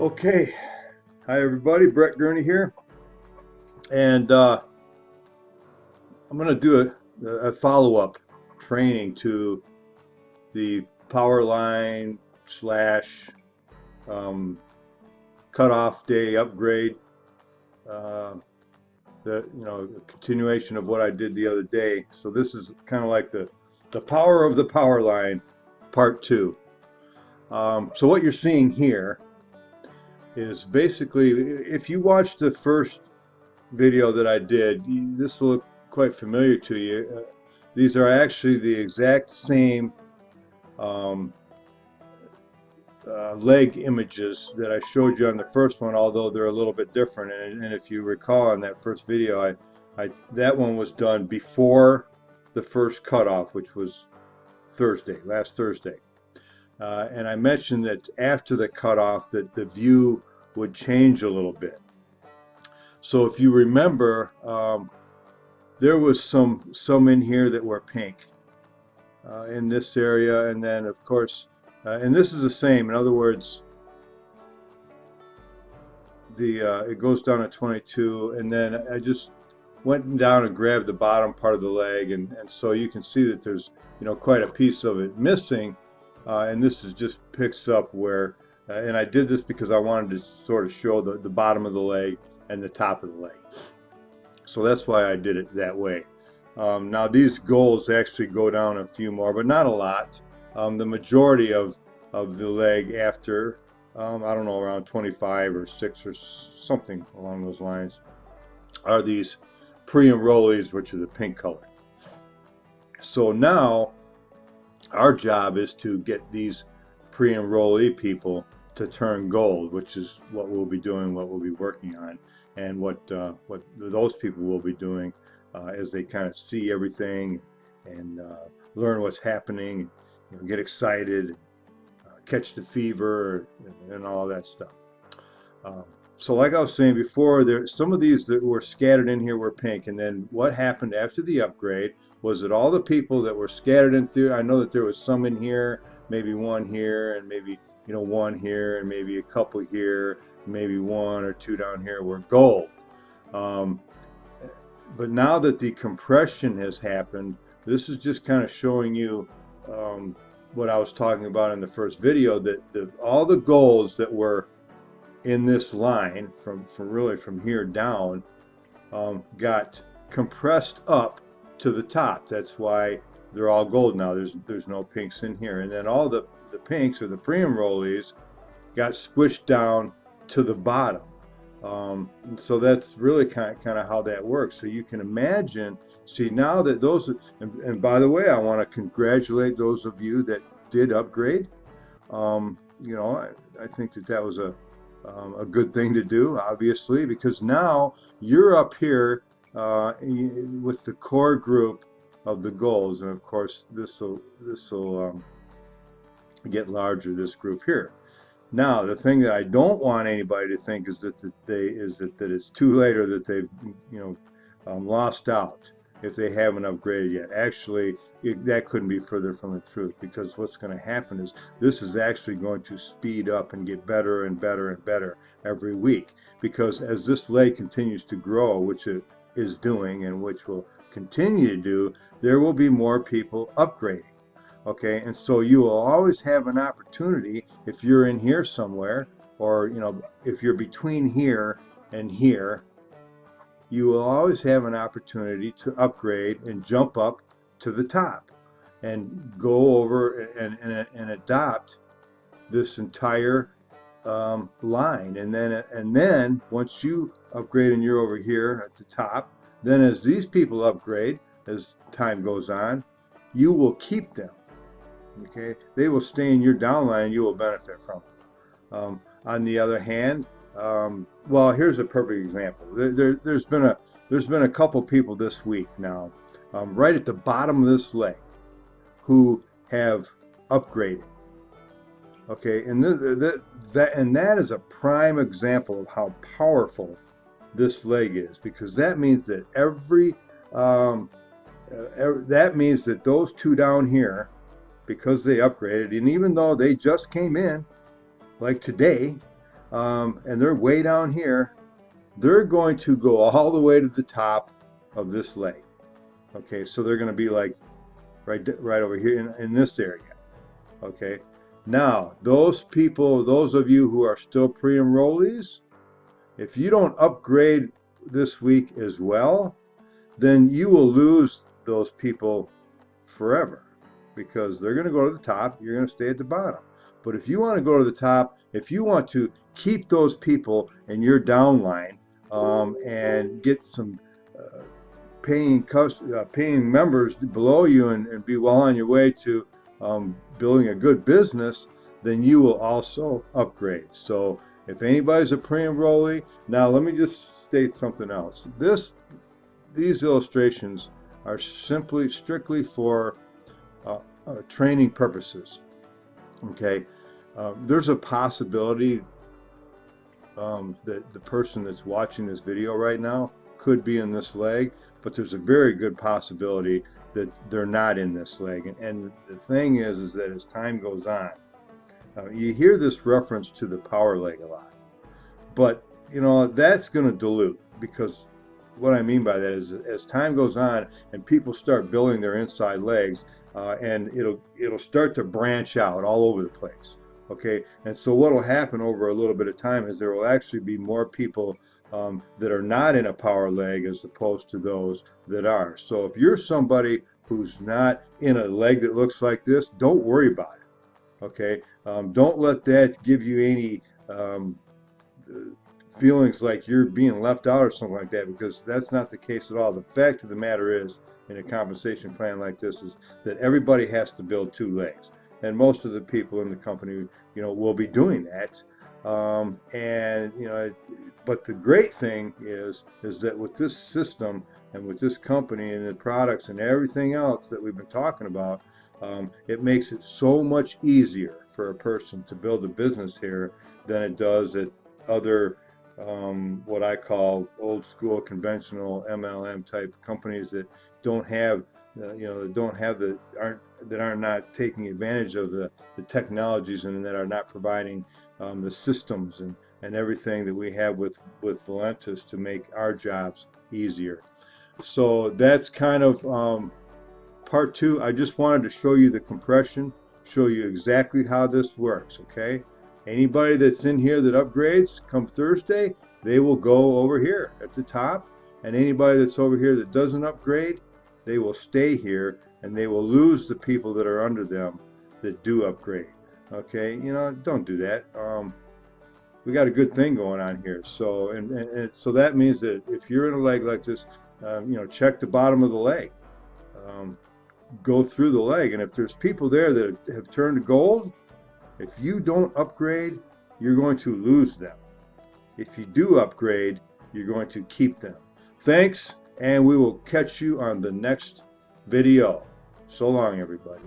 Okay, hi everybody, Brett Gurney here, and I'm going to do a follow-up training to the Powerline slash cutoff day upgrade. A continuation of what I did the other day. So this is kind of like the power of the Powerline part 2. So what you're seeing here is basically, if you watch the first video that I did, this will look quite familiar to you. These are actually the exact same leg images that I showed you on the first one, although they're a little bit different. And if you recall on that first video, that one was done before the first cutoff, which was last Thursday. And I mentioned that after the cutoff that the view would change a little bit. So if you remember, there was some in here that were pink in this area, and then of course, and this is the same. In other words, it goes down to 22, and then I just went down and grabbed the bottom part of the leg, and so you can see that there's quite a piece of it missing. And this is just picks up where, and I did this because I wanted to sort of show the bottom of the leg and the top of the leg. So that's why I did it that way. Now these goals actually go down a few more, but not a lot. The majority of the leg after, I don't know, around 25 or 6 or something along those lines, are these pre-enrollees, which are the pink color. So now our job is to get these pre-enrollee people to turn gold, which is what we'll be doing, what we'll be working on, and what those people will be doing as they kind of see everything and learn what's happening, get excited, catch the fever, and all that stuff. So like I was saying before, some of these that were scattered in here were pink, and then what happened after the upgrade was that all the people that were scattered in through, I know that there was some in here, maybe one here, and maybe one here, and maybe a couple here, maybe 1 or 2 down here were gold. But now that the compression has happened, this is just kind of showing you what I was talking about in the first video, that all the golds that were in this line from here down got compressed up to the top. That's why they're all gold now. There's no pinks in here, and then all the pinks, or the pre-enrollees, got squished down to the bottom. So that's really kind of how that works. So you can imagine, see now that those, and by the way, I want to congratulate those of you that did upgrade. I think that was a good thing to do, obviously, because now you're up here with the core group of the goals, and of course this will get larger, this group here. Now the thing that I don't want anybody to think is that it's too late, or that they've lost out if they haven't upgraded yet. Actually, that couldn't be further from the truth, because what's going to happen is this is actually going to speed up and get better and better and better every week, because as this leg continues to grow, which it is doing and which will continue to do, there will be more people upgrading. Okay, and so you will always have an opportunity, if you're in here somewhere, or if you're between here and here, you will always have an opportunity to upgrade and jump up to the top and go over and adopt this entire line. And then once you upgrade and you're over here at the top, then as these people upgrade, as time goes on, you will keep them. Okay, they will stay in your downline and you will benefit from them. On the other hand, well, here's a perfect example. There's been a couple people this week now, right at the bottom of this leg, who have upgraded. Okay, and that is a prime example of how powerful this leg is, because that means that that means that those two down here, because they upgraded, and even though they just came in, like today, and they're way down here, they're going to go all the way to the top of this leg. Okay, so they're going to be like right over here in this area. Okay, now those people, those of you who are still pre-enrollees, if you don't upgrade this week as well, then you will lose those people forever, because they're going to go to the top, you're going to stay at the bottom. But if you want to go to the top, if you want to keep those people in your downline and get some paying members below you and be well on your way to building a good business, then you will also upgrade. So if anybody's a pre-enrollee, now let me just state something else. These illustrations are strictly for training purposes. Okay, there's a possibility that the person that's watching this video right now could be in this leg, but there's a very good possibility that they're not in this leg. And the thing is that as time goes on, you hear this reference to the power leg a lot, but you know that's going to dilute, because what I mean by that is as time goes on and people start building their inside legs, and it'll start to branch out all over the place. Okay, and so what will happen over a little bit of time is there will actually be more people that are not in a power leg as opposed to those that are. So if you're somebody who's not in a leg that looks like this, don't worry about it. Okay, don't let that give you any feelings like you're being left out or something like that, because that's not the case at all. The fact of the matter is, in a compensation plan like this, is that everybody has to build two legs, and most of the people in the company, you know, will be doing that. And you know, but the great thing is that with this system and with this company and the products and everything else that we've been talking about, it makes it so much easier for a person to build a business here than it does at other what I call old school conventional MLM type companies that don't have that are not taking advantage of the technologies and that are not providing the systems and everything that we have with Valentus to make our jobs easier. So that's kind of part two. I just wanted to show you the compression, show you exactly how this works. Okay, anybody that's in here that upgrades come Thursday, they will go over here at the top, and anybody that's over here that doesn't upgrade, they will stay here, and they will lose the people that are under them that do upgrade. Okay, you know, don't do that. We got a good thing going on here. So and so that means that if you're in a leg like this, you know, check the bottom of the leg, go through the leg, and if there's people there that have turned to gold, if you don't upgrade, you're going to lose them. If you do upgrade, you're going to keep them. Thanks, and we will catch you on the next video. So long, everybody.